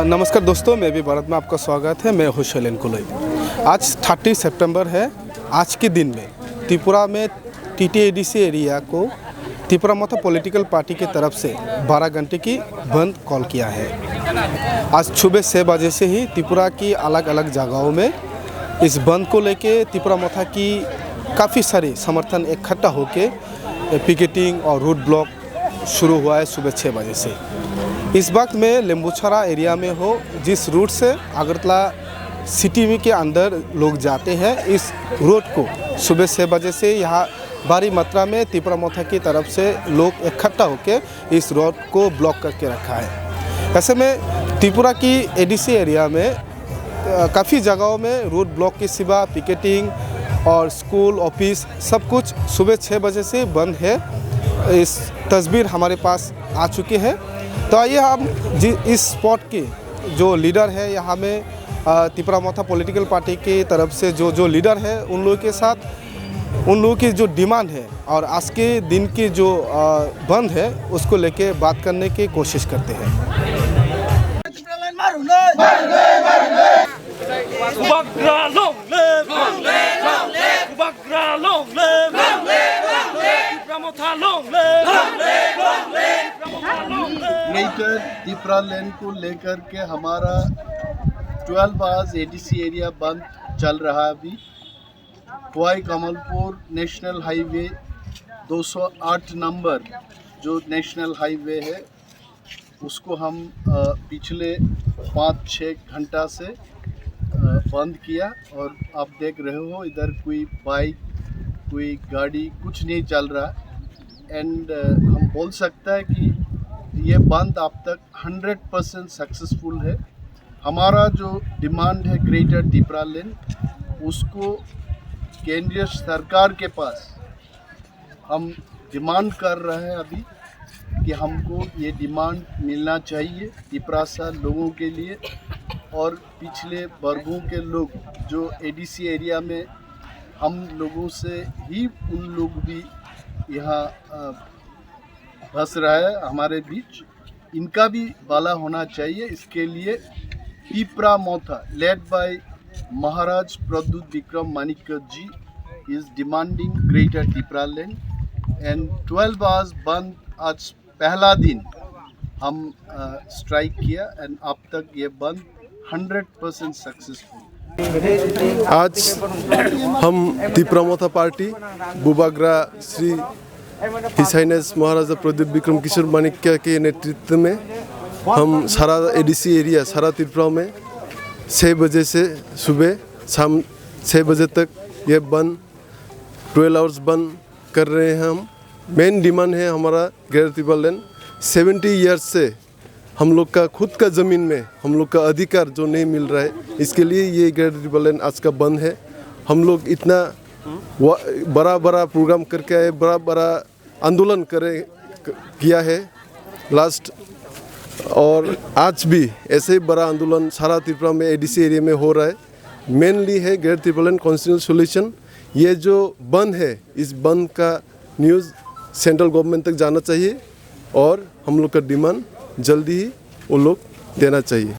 नमस्कार दोस्तों, मैं भी भारत में आपका स्वागत है। मैं हूं शैलेन कुलई। आज 30 सितंबर है। आज के दिन में त्रिपुरा में टीटीएडीसी एरिया को त्रिपुरा मोथा पॉलिटिकल पार्टी की तरफ से 12 घंटे की बंद कॉल किया है। आज सुबह 6 बजे से ही त्रिपुरा की अलग अलग जगहों में इस बंद को लेके त्रिपुरा मोथा की काफ़ी सारे समर्थन इकट्ठा होके पिकेटिंग और रूट ब्लॉक शुरू हुआ है सुबह 6 बजे से। इस वक्त में लिम्बुछरा एरिया में हो, जिस रूट से अगरतला सिटी में के अंदर लोग जाते हैं, इस रोड को सुबह 6 बजे से यहाँ भारी मात्रा में त्रिपुरा मोथा की तरफ से लोग इकट्ठा होकर इस रोड को ब्लॉक करके रखा है। ऐसे में त्रिपुरा की एडीसी एरिया में काफ़ी जगहों में रोड ब्लॉक के सिवा पिकेटिंग और स्कूल ऑफिस सब कुछ सुबह 6 बजे से बंद है। इस तस्वीर हमारे पास आ चुके हैं। तो आइए हम इस स्पॉट के जो लीडर है यहाँ में त्रिपुरा मोथा पॉलिटिकल पार्टी की तरफ से जो लीडर है उन लोगों के साथ उन लोगों की जो डिमांड है और आज के दिन की जो बंद है उसको लेके बात करने की कोशिश करते हैं। ग्रेटर त्रिपुरा लेन को लेकर के हमारा 12 आवर्स एडीसी एरिया बंद चल रहा है। अभी Khowai Kamalpur national highway 208 number जो नेशनल हाईवे है उसको हम पिछले 5-6 घंटा से बंद किया और आप देख रहे हो इधर कोई बाइक कोई गाड़ी कुछ नहीं चल रहा। एंड हम बोल सकते हैं कि ये बंद अब तक 100% सक्सेसफुल है। हमारा जो डिमांड है ग्रेटर त्रिपुरा लेन, उसको केंद्रीय सरकार के पास हम डिमांड कर रहे हैं अभी कि हमको ये डिमांड मिलना चाहिए त्रिपुरा से लोगों के लिए और पिछले वर्गों के लोग जो एडीसी एरिया में हम लोगों से ही उन लोग भी यहाँ फंस रहा है हमारे बीच, इनका भी भला होना चाहिए। इसके लिए Tripura Motha led by Maharaj Pradyot Vikram Manikya ji is demanding greater Tripura land and 12 hours bandh. आज पहला दिन हम स्ट्राइक किया एंड अब तक ये बंद 100% सक्सेसफुल। आज हम त्रिपुरा मोथा पार्टी बुबाग्रा श्री हिज हाइनेस महाराजा प्रद्युत विक्रम किशोर मानिक्य के नेतृत्व में हम सारा एडीसी एरिया सारा त्रिपुरा में 6 बजे से सुबह शाम 6 बजे तक ये बंद 12 आवर्स बंद कर रहे हैं। हम मेन डिमांड है हमारा ग्रेटर त्रिपुरा लेन। 70 ईयर्स से हम लोग का खुद का ज़मीन में हम लोग का अधिकार जो नहीं मिल रहा है, इसके लिए ये ग्रेटर त्रिपुरा लेन आज का बंद है। हम लोग इतना बड़ा प्रोग्राम करके आए, बड़ा आंदोलन किया है लास्ट, और आज भी ऐसे ही बड़ा आंदोलन सारा त्रिपुरा में एडीसी एरिया में हो रहा है। मेनली है ग्रेटर त्रिपुरा लेन कॉन्स्टिट्यूशनल सॉल्यूशन। ये जो बंद है, इस बंद का न्यूज़ सेंट्रल गवर्नमेंट तक जाना चाहिए और हम लोग का डिमांड जल्दी ही वो लोग देना चाहिए।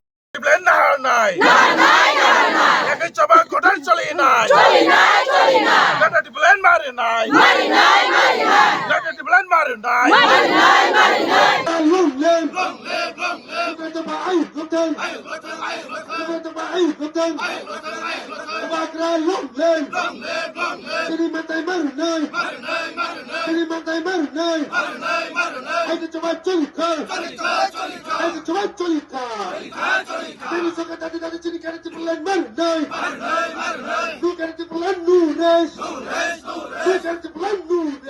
Nu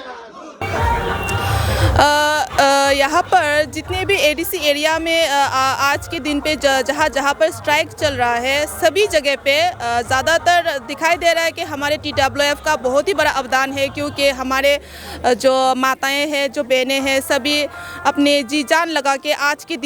यहाँ पर जितने भी एडीसी एरिया में आज के दिन पे जहाँ जहाँ पर स्ट्राइक चल रहा है, सभी जगह पे ज़्यादातर दिखाई दे रहा है कि हमारे TWF का बहुत ही बड़ा अवदान है, क्योंकि हमारे जो माताएं हैं, जो बहनें हैं, सभी अपने जी जान लगा के आज के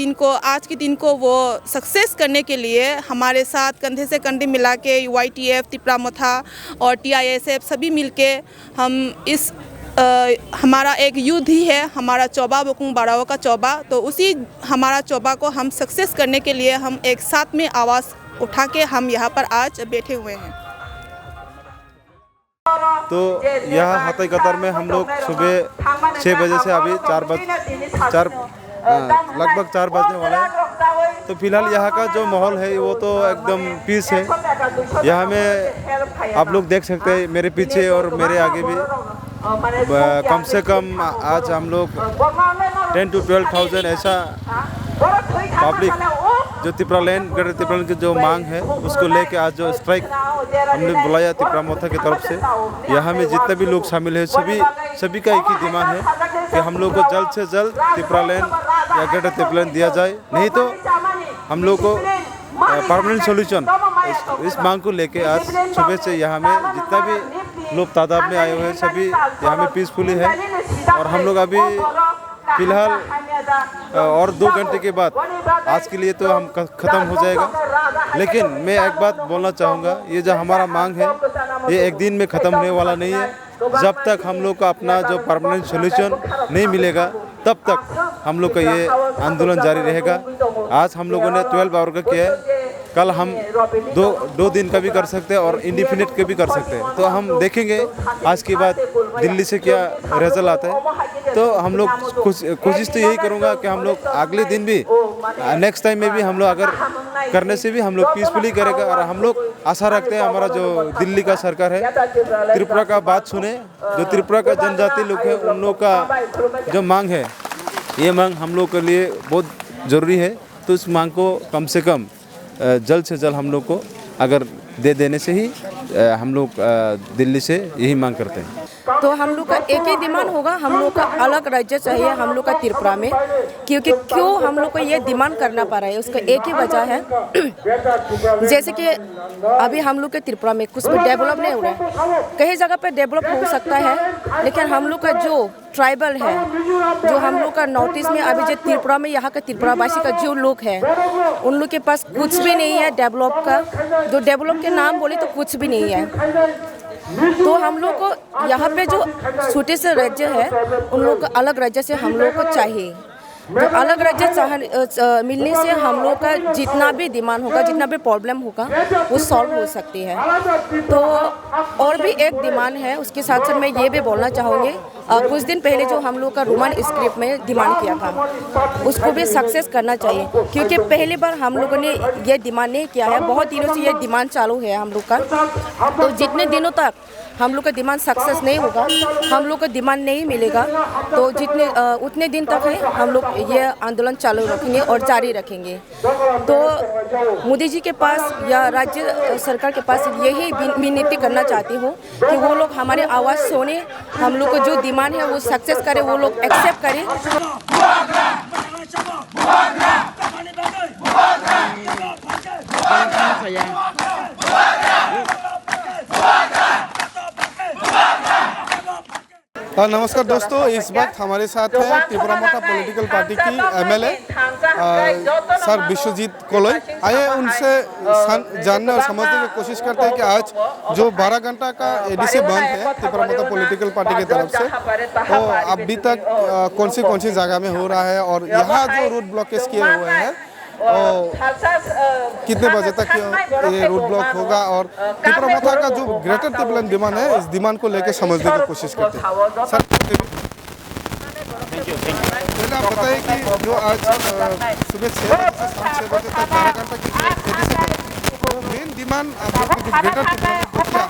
दिन को वो सक्सेस करने के लिए हमारे साथ कंधे से कंधे मिला के YTF, तिपरा मोथा और TISF सभी मिलके हम इस हमारा एक युद्ध ही है, हमारा चौबा बुकुंग बारावा का चौबा, तो उसी हमारा चौबा को हम सक्सेस करने के लिए हम एक साथ में आवाज़ उठा के हम यहाँ पर आज बैठे हुए हैं। तो यह हाथी कतर में हम लोग सुबह 6 बजे से अभी लगभग 4 बजने वाला है। तो फिलहाल यहाँ का जो माहौल है वो तो एकदम पीस है। यहाँ में आप लोग देख सकते हैं मेरे पीछे और मेरे आगे भी कम से कम आज हम लोग 10 to 12,000 ऐसा पब्लिक जो Tipra land greater Tipra land की जो मांग है उसको लेके आज जो स्ट्राइक हमने बुलाया तिपरा मोथा की तरफ से, यहाँ में जितने भी लोग शामिल हैं सभी का एक ही डिमांड है कि हम लोग को जल्द से जल्द तिपरा लैंड या ग्रेटर तिपरा लैंड दिया जाए, नहीं तो हम लोग को परमानेंट सॉल्यूशन इस मांग को लेके आज सुबह से यहाँ में जितना भी लोग तादाद में आए हुए हैं सभी यहाँ में पीसफुली है। और हम लोग अभी फिलहाल और 2 घंटे के बाद आज के लिए तो हम ख़त्म हो जाएगा, लेकिन मैं एक बात बोलना चाहूँगा, ये जो हमारा मांग है ये एक दिन में ख़त्म होने वाला नहीं है। जब तक हम लोग का अपना जो परमानेंट सॉल्यूशन नहीं मिलेगा तब तक हम लोग का ये आंदोलन जारी रहेगा। आज हम लोगों ने 12 आवर का किया है, कल हम दो दिन का भी कर सकते हैं और इंडिफिनिट का भी कर सकते हैं। तो हम देखेंगे आज के बाद दिल्ली से क्या रिजल्ट आता है। तो हम लोग कोशिश तो यही करूँगा कि हम लोग अगले दिन भी नेक्स्ट टाइम में भी हम लोग अगर करने से भी हम लोग पीसफुली करेगा। और हम लोग आशा रखते हैं हमारा जो दिल्ली का सरकार है त्रिपुरा का बात सुने, जो त्रिपुरा का जनजाति लोग हैं उन लोग का जो मांग है ये मांग हम लोग के लिए बहुत ज़रूरी है। तो इस मांग को कम से कम जल्द से जल्द हम लोग को अगर दे देने से ही हम लोग दिल्ली से यही मांग करते हैं। तो हम लोग का एक ही डिमांड होगा, हम लोग का अलग राज्य चाहिए हम लोग का त्रिपुरा में। क्योंकि क्यों हम लोग को ये डिमांड करना पड़ रहा है उसका एक ही वजह है, जैसे कि अभी हम लोग के त्रिपुरा में कुछ भी डेवलप नहीं हो रहा है। कई जगह पे डेवलप हो सकता है, लेकिन हम लोग का जो ट्राइबल है, जो हम लोग का नॉर्थ ईस्ट में अभी जो त्रिपुरा में यहाँ का त्रिपुरावासी का जो लोग है उन लोग के पास कुछ भी नहीं है डेवलप का। जो डेवलप के नाम बोले तो कुछ भी नहीं है। तो हम लोग को यहाँ पे जो छोटे से राज्य है उन लोग को अलग राज्य से हम लोग को चाहिए। तो अलग राज्य मिलने से हम लोग का जितना भी डिमांड होगा, जितना भी प्रॉब्लम होगा वो सॉल्व हो सकती है। तो और भी एक डिमांड है, उसके साथ साथ मैं ये भी बोलना चाहूँगी, कुछ दिन पहले जो हम लोग का रोमन स्क्रिप्ट में डिमांड किया था उसको भी सक्सेस करना चाहिए। क्योंकि पहली बार हम लोगों ने ये डिमांड नहीं किया है, बहुत दिनों से ये डिमांड चालू है हम लोग का। तो जितने दिनों तक हम लोग का डिमांड सक्सेस नहीं होगा, हम लोग को डिमांड नहीं मिलेगा, तो उतने दिन तक है हम लोग ये आंदोलन चालू रखेंगे और जारी रखेंगे। तो मोदी जी के पास या राज्य सरकार के पास यही विनती करना चाहती हूँ कि वो लोग हमारे आवाज़ सुने, हम लोग को जो डिमांड है वो सक्सेस करे, वो लोग एक्सेप्ट करें। नमस्कार दोस्तों, इस वक्त हमारे साथ है त्रिपुरा मोथा पॉलिटिकल पार्टी की MLA सर विश्वजीत कोलोई। आइए उनसे जानने और समझने की कोशिश करते हैं कि आज जो 12 घंटा का ADC बंद है त्रिपुरा मोथा पॉलिटिकल पार्टी की तरफ से, तो अभी तक कौन सी जगह में हो रहा है और यहाँ जो रूट ब्लॉकेज किए हुए हैं कितने बजे तक ये रूट ब्लॉक होगा, और त्रिपुरा मोथा का जो ग्रेटर त्रिपुरा लैंड डिमांड है इस डिमांड को लेकर समझने की कोशिश करते हैं। सर आप बताइए कि जो आज सुबह 6 बजे से शाम 6 बजे तक 12 घंटा की main demand greater Tripura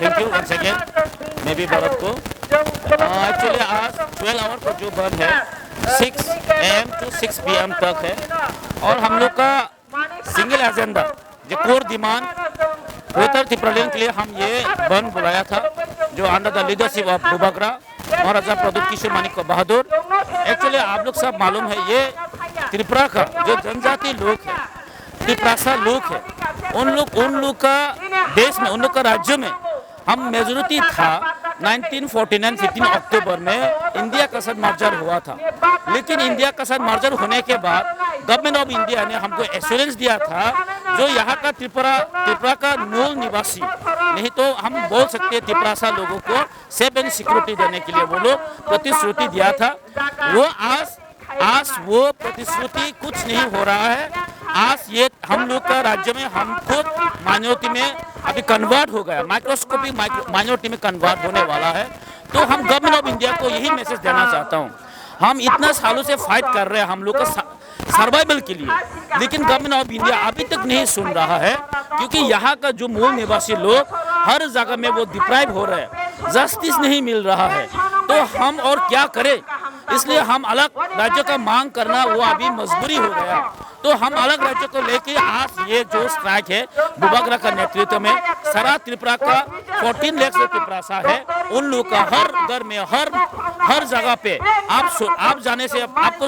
thank you once again मैं भी भारत को एक्चुअली आज 12 आवर का जो बंद है 6 AM to 6 PM तक है। और हम लोग का सिंगल एजेंडा जो core demand greater Tripura land के लिए हम ये बंद बुलाया था, जो under the leadership of Bubagra Maharaja Pradeep Kishore Manik Bahadur. Actually आप लोग सब मालूम है, ये त्रिपुरा का जो जनजाति लोग है, त्रिप्रासा लोग है, उन लोग का देश में, उन लोग का राज्य में हम मेजोरिटी था। 1949 15 अक्टूबर में इंडिया का साथ मर्जर हुआ था, लेकिन इंडिया का साथ मर्जर होने के बाद गवर्नमेंट ऑफ इंडिया ने हमको एश्योरेंस दिया था, जो यहाँ का त्रिपुरा का मूल निवासी, नहीं तो हम बोल सकते हैं त्रिप्रासा लोगों को सेफ एंड सिक्योरिटी देने के लिए वो लोग प्रतिश्रुति दिया था। वो आज वो प्रतिश्रुति कुछ नहीं हो रहा है। आज ये हम लोग का राज्य में हम खुद माइनॉरिटी में अभी कन्वर्ट हो गया, माइक्रोस्कोपिक माइनॉरिटी में कन्वर्ट होने वाला है। तो हम गवर्नमेंट ऑफ इंडिया को यही मैसेज देना चाहता हूँ, हम इतना सालों से फाइट कर रहे हैं हम लोग का सर्वाइवल के लिए, लेकिन गवर्नमेंट ऑफ इंडिया अभी तक नहीं सुन रहा है, क्योंकि यहाँ का जो मूल निवासी लोग हर जगह में वो डिप्राइव हो रहे हैं, जस्टिस नहीं मिल रहा है। तो हम और क्या करें, इसलिए हम अलग राज्य का मांग करना वो अभी मजबूरी हो गया। तो हम अलग राज्य को लेके आज ये जो स्ट्राइक है बुबाग्रा का नेतृत्व में, सारा त्रिपुरा का 14 लाख से त्रिप्रासा है, उन लोग का हर घर में हर जगह पे आप जाने से आपको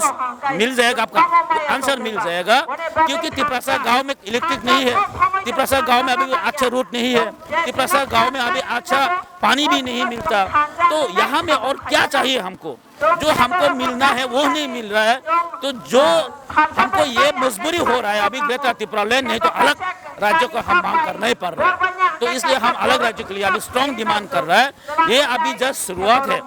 मिल जाएगा, आपका आंसर मिल जाएगा। क्योंकि त्रिप्रासा गांव में इलेक्ट्रिक नहीं है, त्रिप्रासा गांव में अभी अच्छा रूट नहीं है, त्रिप्रासा गांव में अभी अच्छा पानी भी नहीं मिलता। तो यहाँ में और क्या चाहिए हमको, जो हमको मिलना है वो नहीं मिल रहा है। तो जो हमको ये मजबूरी हो रहा है अभी ग्रेटर त्रिपुरा लैंड, नहीं तो अलग राज्यों को हम मांग करना ही पड़ रहा है। तो इसलिए हम अलग राज्यों के लिए अभी स्ट्रॉन्ग डिमांड कर रहा है। ये अभी जस्ट शुरुआत है,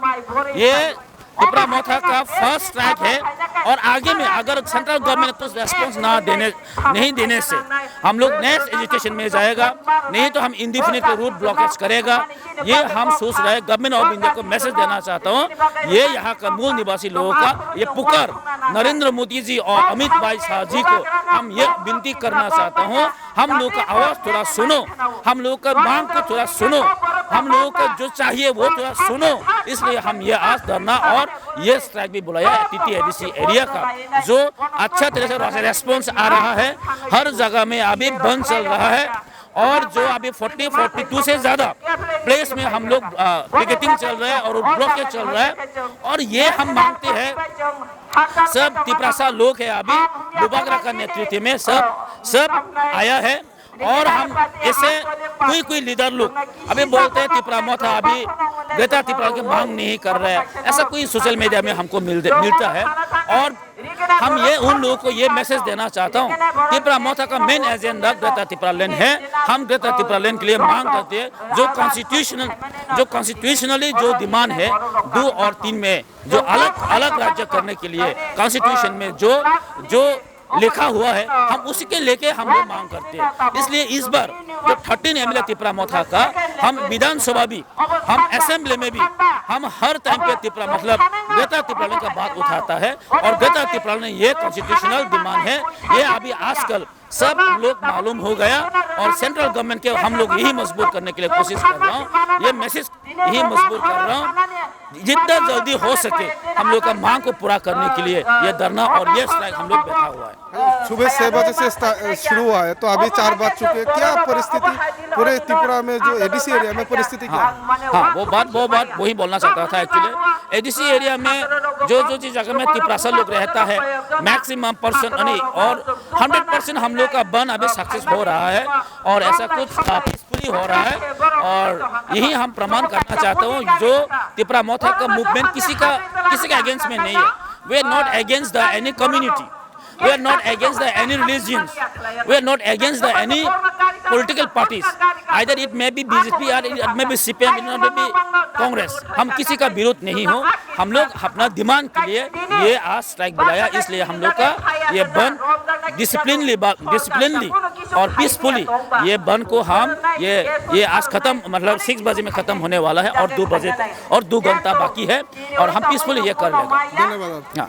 ये त्रिपुरा मोथा का फर्स्ट स्ट्राइक है, और आगे में अगर सेंट्रल गवर्नमेंट कुछ रेस्पॉन्स नहीं देने से हम लोग नेक्स्ट एजुकेशन में जाएगा, नहीं तो हम इंडिफिनिट रूट ब्लॉकेज करेगा। ये हम सोच रहे हैं, गवर्नमेंट ऑफ इंडिया को मैसेज देना चाहता हूँ, ये यहाँ का मूल निवासी लोगों का ये पुकार नरेंद्र मोदी जी और अमित भाई शाह जी को हम ये विनती करना चाहता हूँ, हम लोग का आवाज़ थोड़ा सुनो, हम लोग का मांग को थोड़ा सुनो, हम लोगों को जो चाहिए वो थोड़ा सुनो। इसलिए हम ये आज धरना और ये स्ट्राइक भी बुलाया है TTADC एरिया का, जो अच्छा तरह से रेस्पॉन्स आ रहा है। हर जगह में अभी बंद चल रहा है, और जो अभी 42 से ज़्यादा प्लेस में हम लोग पिकेटिंग चल रहा है और ब्लॉकेज चल रहा है। और ये हम मांगते हैं, सब त्रिप्रासा लोग है अभी बुबाग्रा का नेतृत्व में सब आया है, और हम ऐसे कोई लीडर लोग अभी बोलते हैं त्रिपुरा मोथा अभी ग्रेटर त्रिपुरा की मांग नहीं कर रहे हैं, ऐसा कोई सोशल मीडिया में हमको मिलता है। और हम ये उन लोगों को ये मैसेज देना चाहता हूँ, त्रिपुरा मोथा का main agenda greater Tripura land है। हम ग्रेटर त्रिपुरा लैंड के लिए मांग करते हैं, जो कॉन्स्टिट्यूशनली जो डिमांड है 2 और 3 में, जो अलग राज्य करने के लिए कॉन्स्टिट्यूशन में जो लिखा हुआ है, हम उसी के लेके हम लोग मांग करते हैं। इसलिए इस बार जो 13 MLA त्रिपुरा मोथा का, हम विधानसभा भी, हम असेंबली में भी, हम हर टाइम पे त्रिपुरा मतलब ग्रेटर त्रिपुरा का बात उठाता है। और ग्रेटर त्रिपुरा ने ये कॉन्स्टिट्यूशनल डिमांड है, ये अभी आजकल सब लोग मालूम हो गया, और सेंट्रल गवर्नमेंट के हम लोग यही मजबूर करने के लिए कोशिश कर रहा हूँ, ये मैसेज यही मजबूर कर रहा हूँ, जितना जल्दी हो सके हम लोग का मांग को पूरा करने के लिए ये धरना और ये स्ट्राइक हम लोग बैठा हुआ है। सुबह 6 बजे से शुरू हुआ है, तो अभी 4 बज चुके हैं। क्या परिस्थिति पूरे त्रिपुरा में जो ADC एरिया में परिस्थिति क्या है? हाँ, वो बात वही बोलना चाहता था। एक्चुअली ADC एरिया में जो जगह में त्रिप्रासा लोग रहता है, मैक्सिमम परसेंट नहीं और 100% हम लोग का बन अभी सक्सेस हो रहा है, और ऐसा कुछ पीसफुली हो रहा है। और यही हम प्रमाण करना चाहता हूँ, जो त्रिपुरा मोथा का मूवमेंट किसी का अगेंस्ट में नहीं है। We are not against the any community, we are not against the any religions, we are not against the any political parties, either it may be BJP or it may be CPM, it may be Congress. हम किसी का विरोध नहीं हो, हम लोग अपना demand के लिए ये आज स्ट्राइक बुलाया। इसलिए हम लोग का ये बंद डिसिप्लिनली और पीसफुली ये बंद को हम ये आज खत्म, मतलब 6 बजे में खत्म होने वाला है, और 2 बजे और 2 घंटा बाकी है, और हम पीसफुली ये कर लेंगे। धन्यवाद। हाँ।